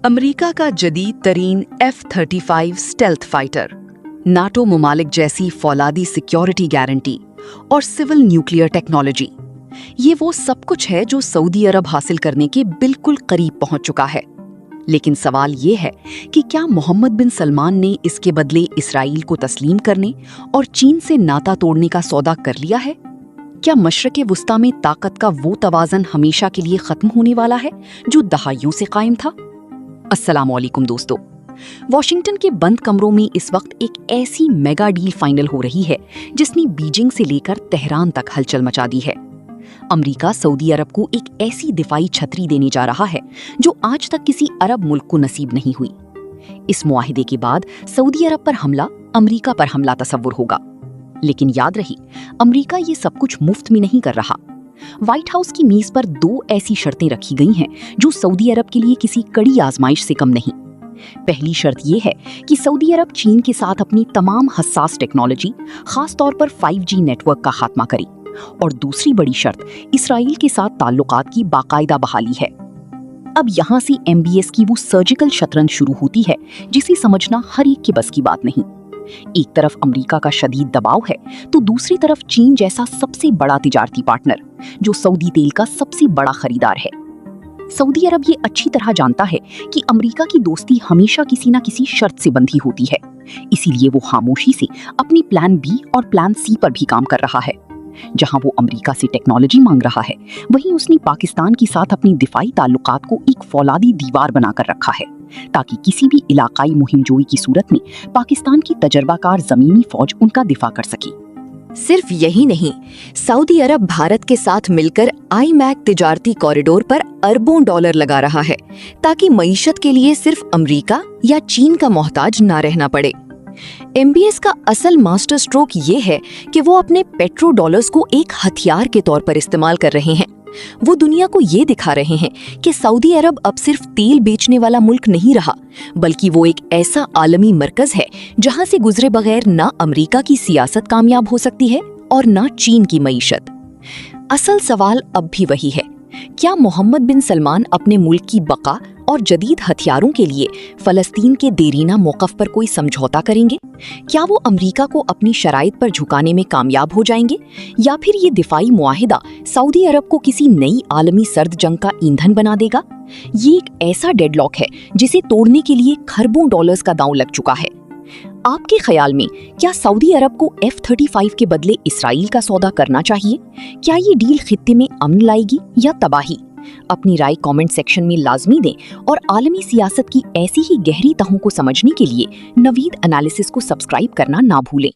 America का जदीद तरीन F-35 स्टेल्थ फाइटर, नाटो ममालिक जैसी फौलादी सिक्योरिटी गारंटी और सिविल न्यूक्लियर टेक्नोलॉजी, ये वो सब कुछ है जो सऊदी अरब हासिल करने के बिल्कुल करीब पहुंच चुका है। लेकिन सवाल ये है कि क्या मोहम्मद बिन सलमान ने इसके बदले इसराइल को तस्लीम करने और चीन से नाता तोड़ने का सौदा कर लिया है? क्या मशरक़े वुस्ता में ताकत का वो तवाज़न हमेशा के लिए खत्म होने वाला है जो दहाइयों से कायम था? अस्सलाम वालेकुम दोस्तों, वॉशिंगटन के बंद कमरों में इस वक्त एक ऐसी मेगा डील फाइनल हो रही है जिसने बीजिंग से लेकर तेहरान तक हलचल मचा दी है। अमेरिका सऊदी अरब को एक ऐसी दिफाई छतरी देने जा रहा है जो आज तक किसी अरब मुल्क को नसीब नहीं हुई। इस मुआहिदे के बाद सऊदी अरब पर हमला अमेरिका पर हमला तसव्वुर होगा। लेकिन याद रही, अमेरिका ये सब कुछ मुफ्त में नहीं कर रहा। व्हाइट हाउस की मेज पर दो ऐसी शर्तें रखी गई हैं जो सऊदी अरब के लिए किसी कड़ी आजमाइश से कम नहीं। पहली शर्त ये है कि सऊदी अरब चीन के साथ अपनी तमाम हसास टेक्नोलॉजी, खास तौर पर 5G नेटवर्क का खात्मा करे, और दूसरी बड़ी शर्त इसराइल के साथ ताल्लुकात की बाकायदा बहाली है। अब यहाँ से MBS की वो सर्जिकल शतरंज शुरू होती है जिसे समझना हर एक के बस की बात नहीं। एक तरफ अमेरिका का शदीद दबाव है तो दूसरी तरफ चीन जैसा सबसे बड़ा तिजारती पार्टनर जो सऊदी तेल का सबसे बड़ा खरीदार है। सऊदी अरब ये अच्छी तरह जानता है कि अमेरिका की दोस्ती हमेशा किसी न किसी शर्त से बंधी होती है, इसीलिए वो खामोशी से अपनी प्लान B और प्लान C पर भी काम कर रहा है। जहां वो अमेरिका से टेक्नोलॉजी मांग रहा है, वहीं उसने पाकिस्तान के साथ अपनी दिफाई ताल्लुकात को एक फौलादी दीवार बनाकर रखा है ताकि किसी भी इलाकाई मुहिमजोई की सूरत में पाकिस्तान की तजर्बाकार जमीनी फौज उनका दिफा कर सके। सिर्फ यही नहीं, सऊदी अरब भारत के साथ मिलकर IMEC तिजारती कॉरिडोर पर अरबों डॉलर लगा रहा है ताकि मईशत के लिए सिर्फ अमेरिका या चीन का मोहताज ना रहना पड़े। MBS का असल मास्टर स्ट्रोक ये है कि वो अपने पेट्रो डॉलर्स को एक हथियार के तौर पर इस्तेमाल कर रहे हैं। वो दुनिया को ये दिखा रहे हैं कि सऊदी अरब अब सिर्फ तेल बेचने वाला मुल्क नहीं रहा, बल्कि वो एक ऐसा आलमी मरकज है जहां से गुजरे बगैर ना अमेरिका की सियासत कामयाब हो सकती है और ना चीन की मईशत। असल सवाल अब भी वही है, क्या मोहम्मद बिन सलमान अपने मुल्क की बका और जदीद हथियारों के लिए फलस्तीन के देरीना मौक़िफ़ पर कोई समझौता करेंगे? क्या वो अमेरिका को अपनी शराइत पर झुकाने में कामयाब हो जाएंगे, या फिर ये दिफाई मुआहिदा सऊदी अरब को किसी नई आलमी सर्द जंग का ईंधन बना देगा? ये एक ऐसा डेडलॉक है जिसे तोड़ने के लिए खरबों डॉलर्स का दांव लग चुका है। आपके ख्याल में क्या सऊदी अरब को F-35 के बदले इसराइल का सौदा करना चाहिए? क्या ये डील खित्ते में अमन लाएगी या तबाही? अपनी राय कमेंट सेक्शन में लाजमी दें और आलमी सियासत की ऐसी ही गहरी तहों को समझने के लिए नवीद एनालिसिस को सब्सक्राइब करना ना भूलें।